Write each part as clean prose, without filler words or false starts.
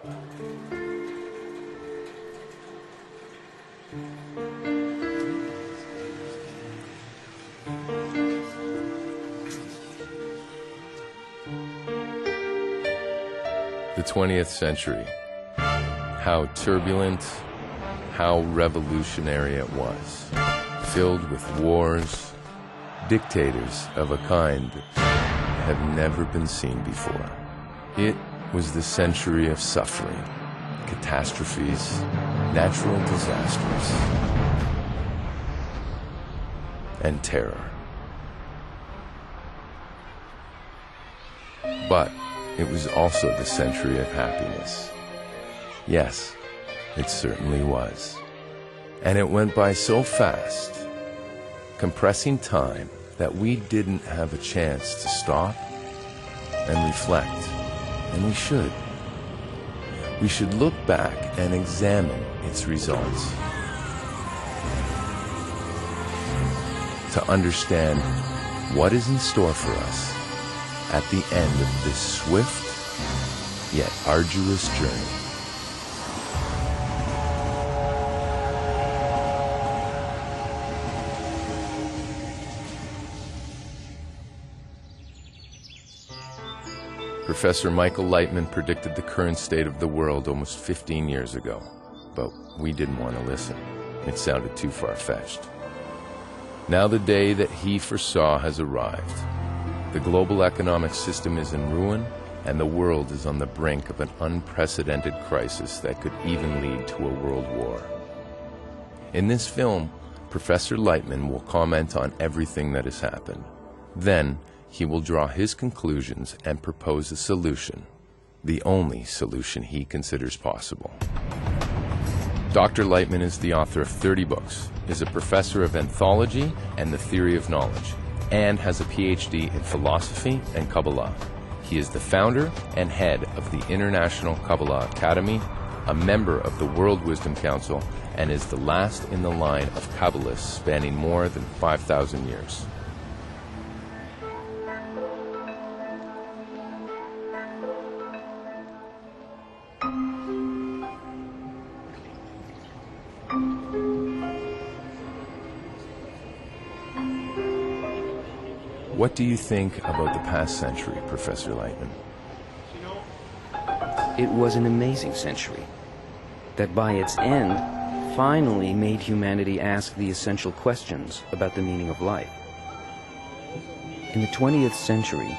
The 20th century. How turbulent, how revolutionary it was. Filled with wars, dictators of a kind that had never been seen before. It was the century of suffering, catastrophes, natural disasters, and terror. But it was also the century of happiness. Yes, it certainly was. And it went by so fast, compressing time, that we didn't have a chance to stop and reflect. And we should. We should look back and examine its results to understand what is in store for us at the end of this swift yet arduous journey. Professor Michael Lightman predicted the current state of the world almost 15 years ago, but we didn't want to listen. It sounded too far-fetched. Now the day that he foresaw has arrived. The global economic system is in ruin, and the world is on the brink of an unprecedented crisis that could even lead to a world war. In this film, Professor Lightman will comment on everything that has happened. Then, he will draw his conclusions and propose a solution, the only solution he considers possible. Dr. Lightman is the author of 30 books, is a professor of anthology and the theory of knowledge, and has a PhD in philosophy and Kabbalah. He is the founder and head of the International Kabbalah Academy, a member of the World Wisdom Council, and is the last in the line of Kabbalists spanning more than 5,000 years. What do you think about the past century, Professor Lightman? It was an amazing century that by its end finally made humanity ask the essential questions about the meaning of life. In the 20th century,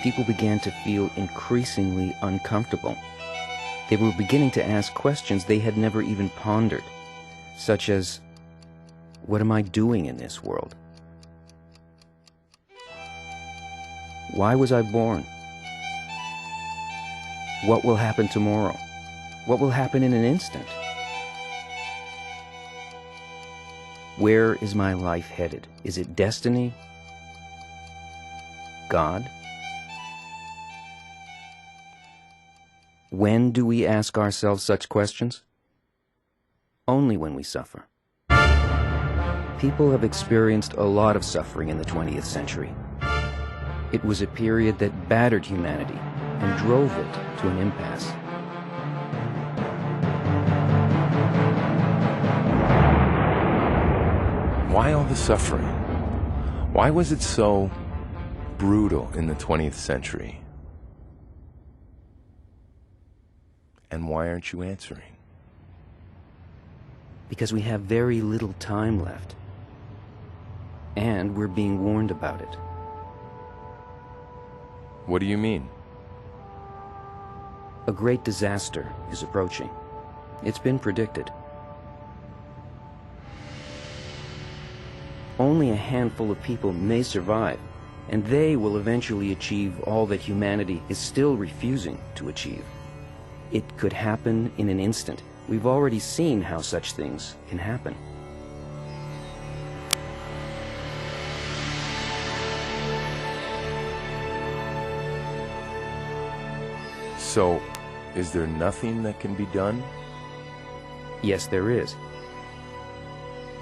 people began to feel increasingly uncomfortable. They were beginning to ask questions they had never even pondered, such as, what am I doing in this world? Why was I born? What will happen tomorrow? What will happen in an instant? Where is my life headed? Is it destiny? God? When do we ask ourselves such questions? Only when we suffer. People have experienced a lot of suffering in the 20th century. It was a period that battered humanity and drove it to an impasse. Why all the suffering? Why was it so brutal in the 20th century? And why aren't you answering? Because we have very little time left. And we're being warned about it. What do you mean? A great disaster is approaching. It's been predicted. Only a handful of people may survive, and they will eventually achieve all that humanity is still refusing to achieve. It could happen in an instant. We've already seen how such things can happen. So, is there nothing that can be done? Yes, there is.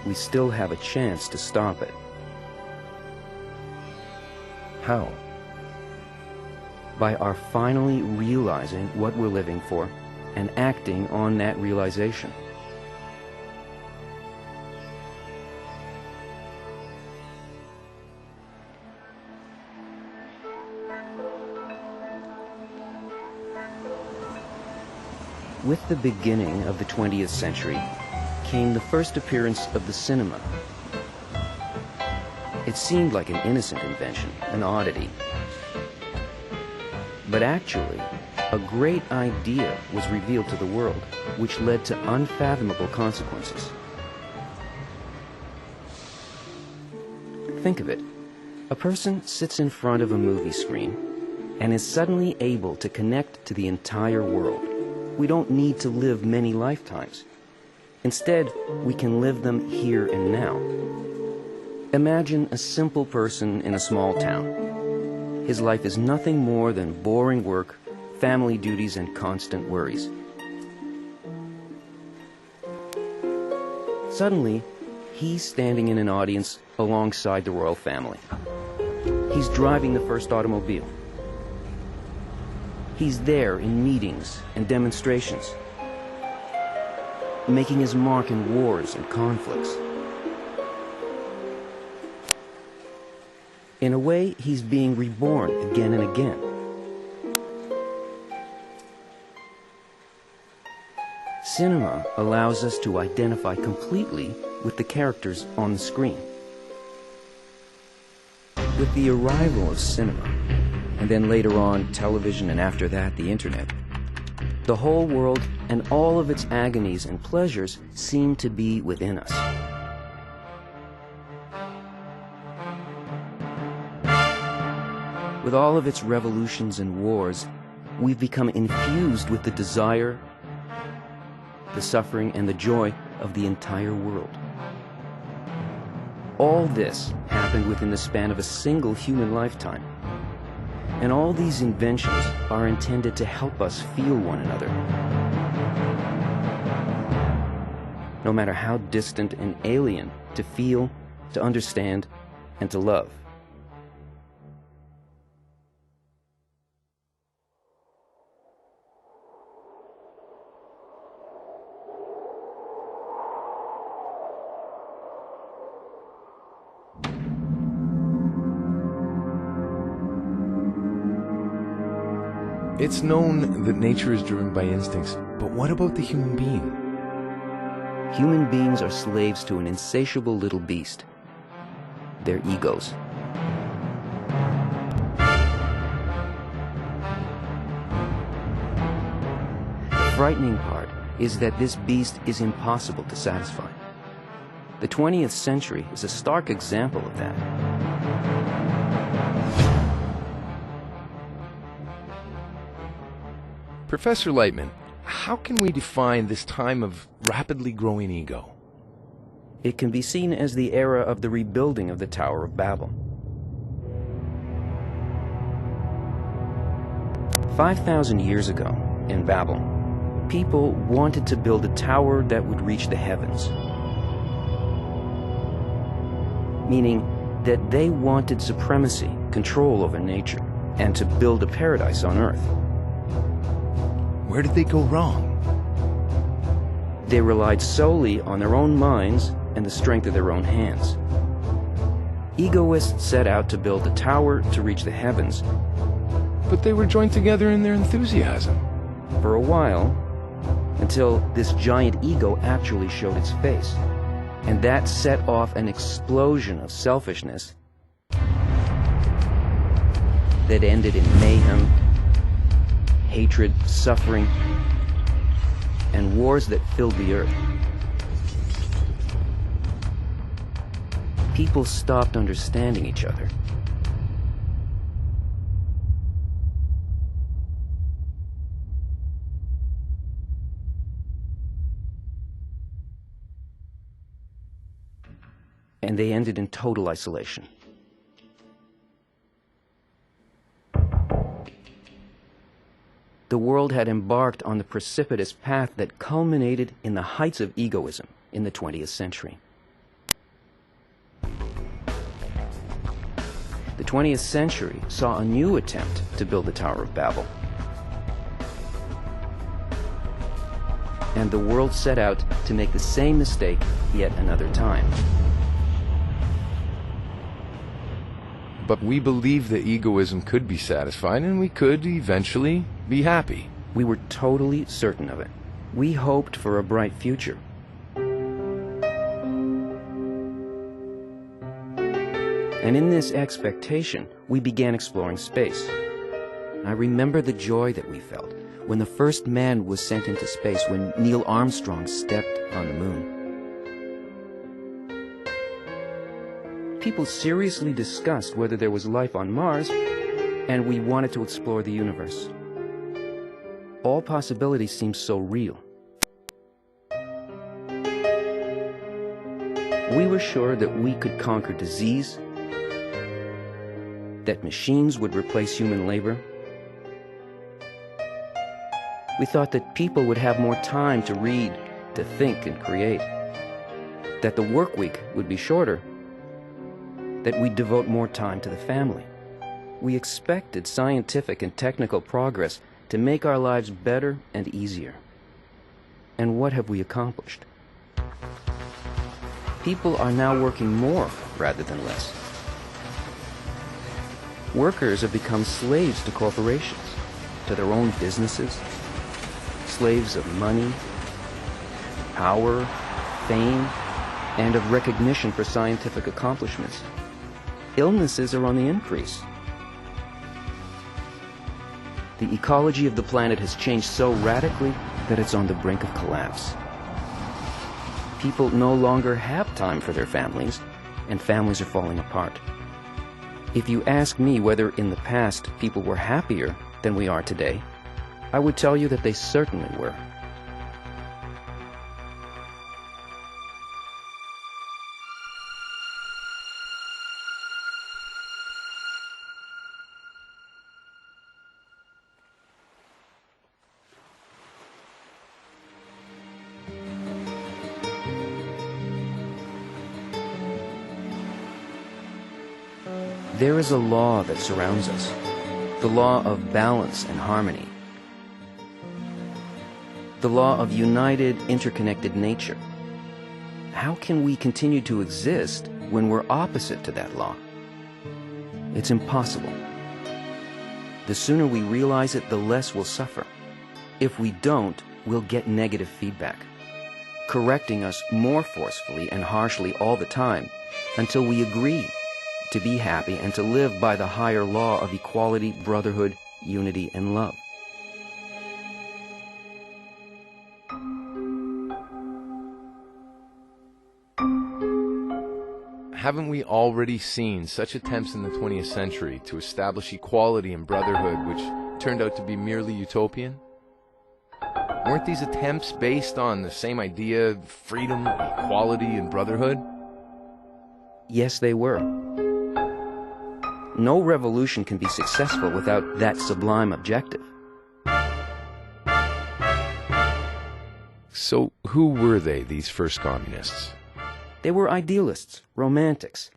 We still have a chance to stop it. How? By our finally realizing what we're living for and acting on that realization. With the beginning of the 20th century came the first appearance of the cinema. It seemed like an innocent invention, an oddity. But actually, a great idea was revealed to the world, which led to unfathomable consequences. Think of it. A person sits in front of a movie screen and is suddenly able to connect to the entire world. We don't need to live many lifetimes. Instead, we can live them here and now. Imagine a simple person in a small town. His life is nothing more than boring work, family duties, and constant worries. Suddenly, he's standing in an audience alongside the royal family. He's driving the first automobile. He's there in meetings and demonstrations, making his mark in wars and conflicts. In a way, he's being reborn again and again. Cinema allows us to identify completely with the characters on the screen. With the arrival of cinema, and then later on television, and after that the internet, the whole world and all of its agonies and pleasures seem to be within us. With all of its revolutions and wars, we've become infused with the desire, the suffering, and the joy of the entire world. All this happened within the span of a single human lifetime. And all these inventions are intended to help us feel one another. No matter how distant and alien, to feel, to understand, and to love. It's known that nature is driven by instincts, but what about the human being? Human beings are slaves to an insatiable little beast, their egos. The frightening part is that this beast is impossible to satisfy. The 20th century is a stark example of that. Professor Lightman, how can we define this time of rapidly growing ego? It can be seen as the era of the rebuilding of the Tower of Babel. 5,000 years ago, in Babel, people wanted to build a tower that would reach the heavens. Meaning that they wanted supremacy, control over nature, and to build a paradise on earth. Where did they go wrong? They relied solely on their own minds and the strength of their own hands. Egoists set out to build a tower to reach the heavens. But they were joined together in their enthusiasm. For a while, until this giant ego actually showed its face. And that set off an explosion of selfishness that ended in mayhem, hatred, suffering, and wars that filled the earth. People stopped understanding each other. And they ended in total isolation. The world had embarked on the precipitous path that culminated in the heights of egoism in the 20th century. The 20th century saw a new attempt to build the Tower of Babel. and the world set out to make the same mistake yet another time. But we believed that egoism could be satisfied and we could eventually be happy. We were totally certain of it. We hoped for a bright future. And in this expectation, we began exploring space. I remember the joy that we felt when the first man was sent into space, when Neil Armstrong stepped on the moon. People seriously discussed whether there was life on Mars, and we wanted to explore the universe. All possibilities seemed so real. We were sure that we could conquer disease, that machines would replace human labor. We thought that people would have more time to read, to think and create, that the work week would be shorter, that we'd devote more time to the family. We expected scientific and technical progress to make our lives better and easier. And what have we accomplished? People are now working more rather than less. Workers have become slaves to corporations, to their own businesses, slaves of money, power, fame, and of recognition for scientific accomplishments. Illnesses are on the increase. The ecology of the planet has changed so radically that it's on the brink of collapse. People no longer have time for their families, and families are falling apart. If you ask me whether in the past people were happier than we are today, I would tell you that they certainly were. There is a law that surrounds us, the law of balance and harmony, the law of united, interconnected nature. How can we continue to exist when we're opposite to that law? It's impossible. The sooner we realize it, the less we'll suffer. If we don't, we'll get negative feedback, correcting us more forcefully and harshly all the time until we agree to be happy and to live by the higher law of equality, brotherhood, unity, and love. Haven't we already seen such attempts in the 20th century to establish equality and brotherhood which turned out to be merely utopian? Weren't these attempts based on the same idea of freedom, equality, and brotherhood? Yes, they were. No revolution can be successful without that sublime objective. So who were they, these first communists? They were idealists, romantics,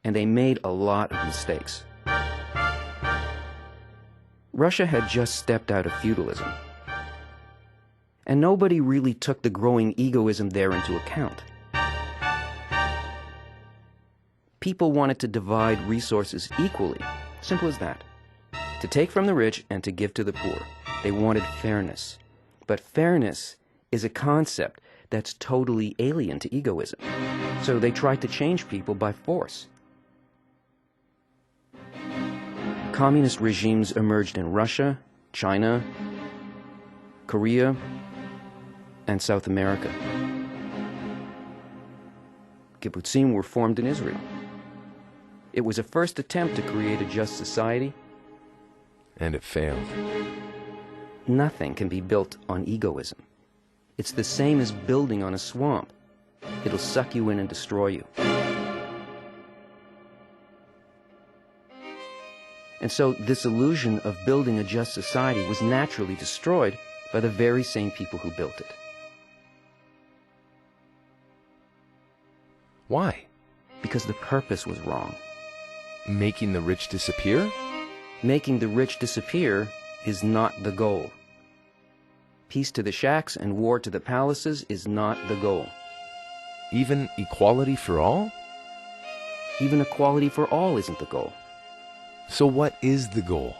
and they made a lot of mistakes. Russia had just stepped out of feudalism, and nobody really took the growing egoism there into account. People wanted to divide resources equally, simple as that. To take from the rich and to give to the poor. They wanted fairness. But fairness is a concept that's totally alien to egoism. So they tried to change people by force. Communist regimes emerged in Russia, China, Korea, and South America. Kibbutzim were formed in Israel. It was a first attempt to create a just society. And it failed. Nothing can be built on egoism. It's the same as building on a swamp. It'll suck you in and destroy you. And so this illusion of building a just society was naturally destroyed by the very same people who built it. Why? Because the purpose was wrong. Making the rich disappear? Making the rich disappear is not the goal. Peace to the shacks and war to the palaces is not the goal. Even equality for all? Even equality for all isn't the goal. So what is the goal?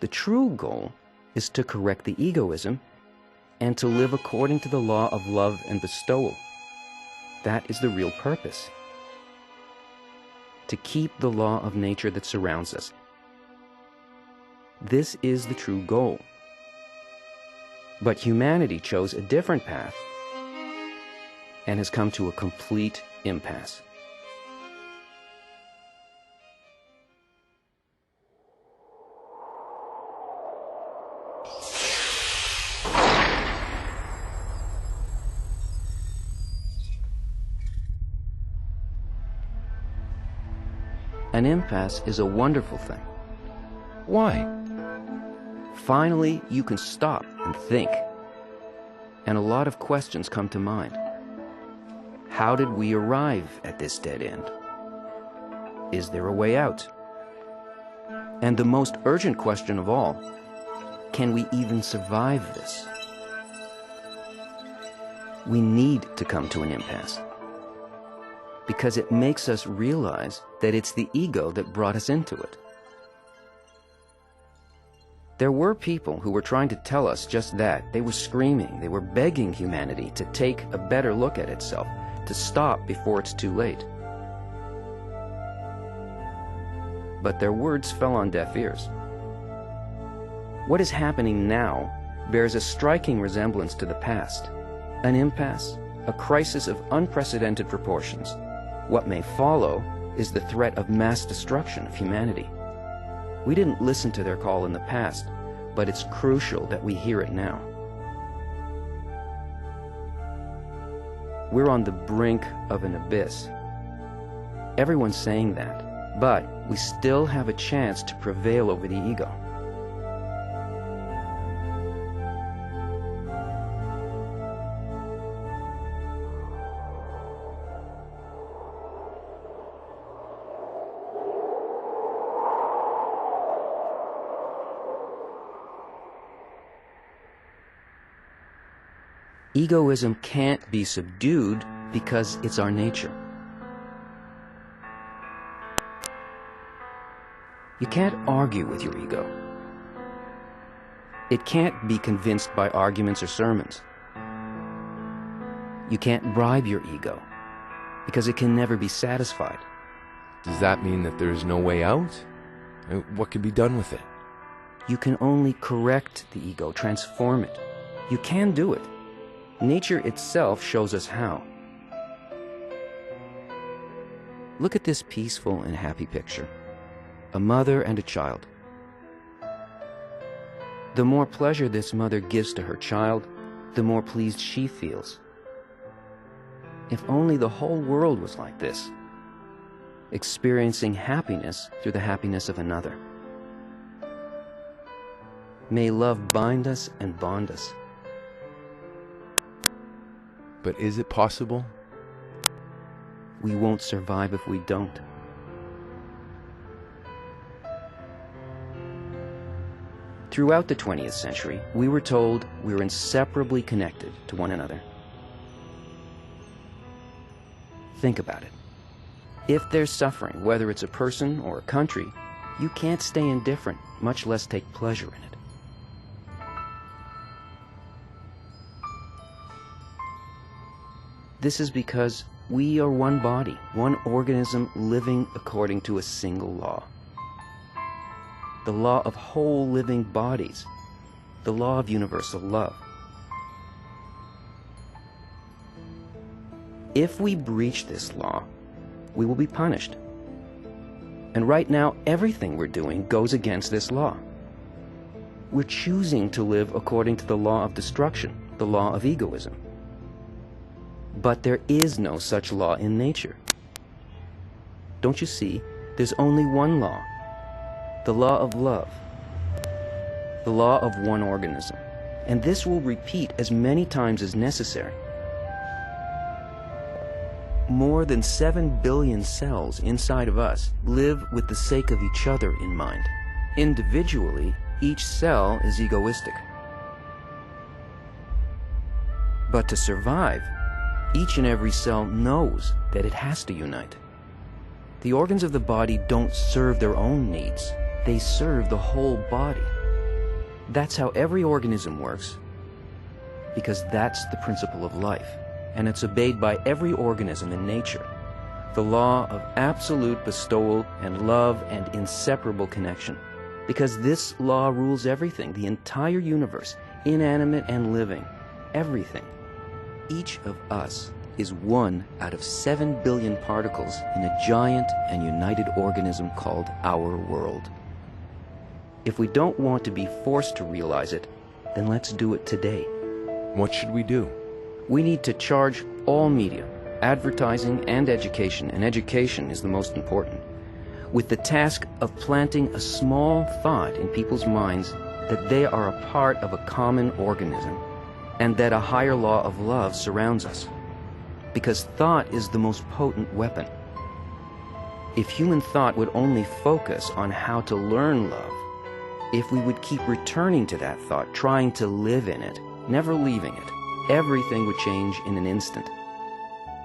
The true goal is to correct the egoism and to live according to the law of love and bestowal. That is the real purpose. To keep the law of nature that surrounds us. This is the true goal. But humanity chose a different path and has come to a complete impasse. An impasse is a wonderful thing. Why? Finally, you can stop and think. And a lot of questions come to mind. How did we arrive at this dead end? Is there a way out? And the most urgent question of all, can we even survive this? We need to come to an impasse, because it makes us realize that it's the ego that brought us into it. There were people who were trying to tell us just that. They were screaming, they were begging humanity to take a better look at itself, to stop before it's too late. But their words fell on deaf ears. What is happening now bears a striking resemblance to the past. An impasse, a crisis of unprecedented proportions. What may follow is the threat of mass destruction of humanity. We didn't listen to their call in the past, but it's crucial that we hear it now. We're on the brink of an abyss. Everyone's saying that, but we still have a chance to prevail over the ego. Egoism can't be subdued because it's our nature. You can't argue with your ego. It can't be convinced by arguments or sermons. You can't bribe your ego because it can never be satisfied. Does that mean that there is no way out? What can be done with it? You can only correct the ego, transform it. You can do it. Nature itself shows us how. Look at this peaceful and happy picture. A mother and a child. The more pleasure this mother gives to her child, the more pleased she feels. If only the whole world was like this, experiencing happiness through the happiness of another. May love bind us and bond us. But is it possible? We won't survive if we don't. Throughout the 20th century, we were told we were inseparably connected to one another. Think about it. If there's suffering, whether it's a person or a country, you can't stay indifferent, much less take pleasure in it. This is because we are one body, one organism living according to a single law. The law of whole living bodies, the law of universal love. If we breach this law, we will be punished. And right now, everything we're doing goes against this law. We're choosing to live according to the law of destruction, the law of egoism. But there is no such law in nature. Don't you see? There's only one law. The law of love. The law of one organism. And this will repeat as many times as necessary. More than 7 billion cells inside of us live with the sake of each other in mind. Individually, each cell is egoistic. But to survive, each and every cell knows that it has to unite. The organs of the body don't serve their own needs. They serve the whole body. That's how every organism works, because that's the principle of life, and it's obeyed by every organism in nature. The law of absolute bestowal and love and inseparable connection. Because this law rules everything, the entire universe, inanimate and living, everything. Each of us is one out of 7 billion particles in a giant and united organism called our world. If we don't want to be forced to realize it, then let's do it today. What should we do? We need to charge all media, advertising and education is the most important, with the task of planting a small thought in people's minds that they are a part of a common organism, and that a higher law of love surrounds us. Because thought is the most potent weapon. If human thought would only focus on how to learn love, if we would keep returning to that thought, trying to live in it, never leaving it, everything would change in an instant.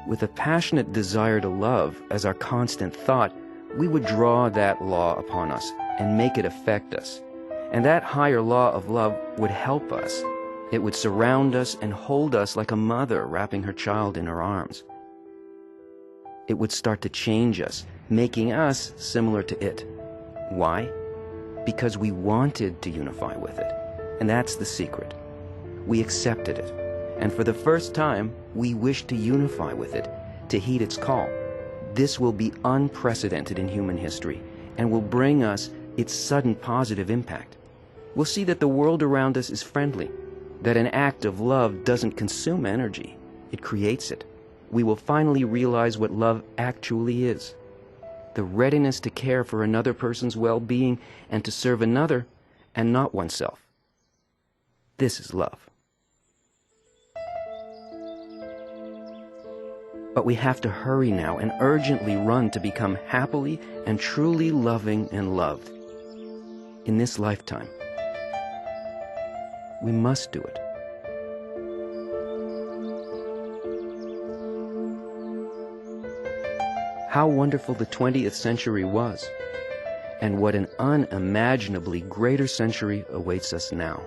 With a passionate desire to love as our constant thought, we would draw that law upon us and make it affect us. And that higher law of love would help us. It would surround us and hold us like a mother wrapping her child in her arms. It would start to change us, making us similar to it. Why? Because we wanted to unify with it. And that's the secret. We accepted it. And for the first time, we wish to unify with it, to heed its call. This will be unprecedented in human history and will bring us its sudden positive impact. We'll see that the world around us is friendly, that an act of love doesn't consume energy, it creates it. We will finally realize what love actually is. The readiness to care for another person's well-being and to serve another and not oneself. This is love. But we have to hurry now and urgently run to become happily and truly loving and loved. In this lifetime, we must do it. How wonderful the 20th century was, and what an unimaginably greater century awaits us now.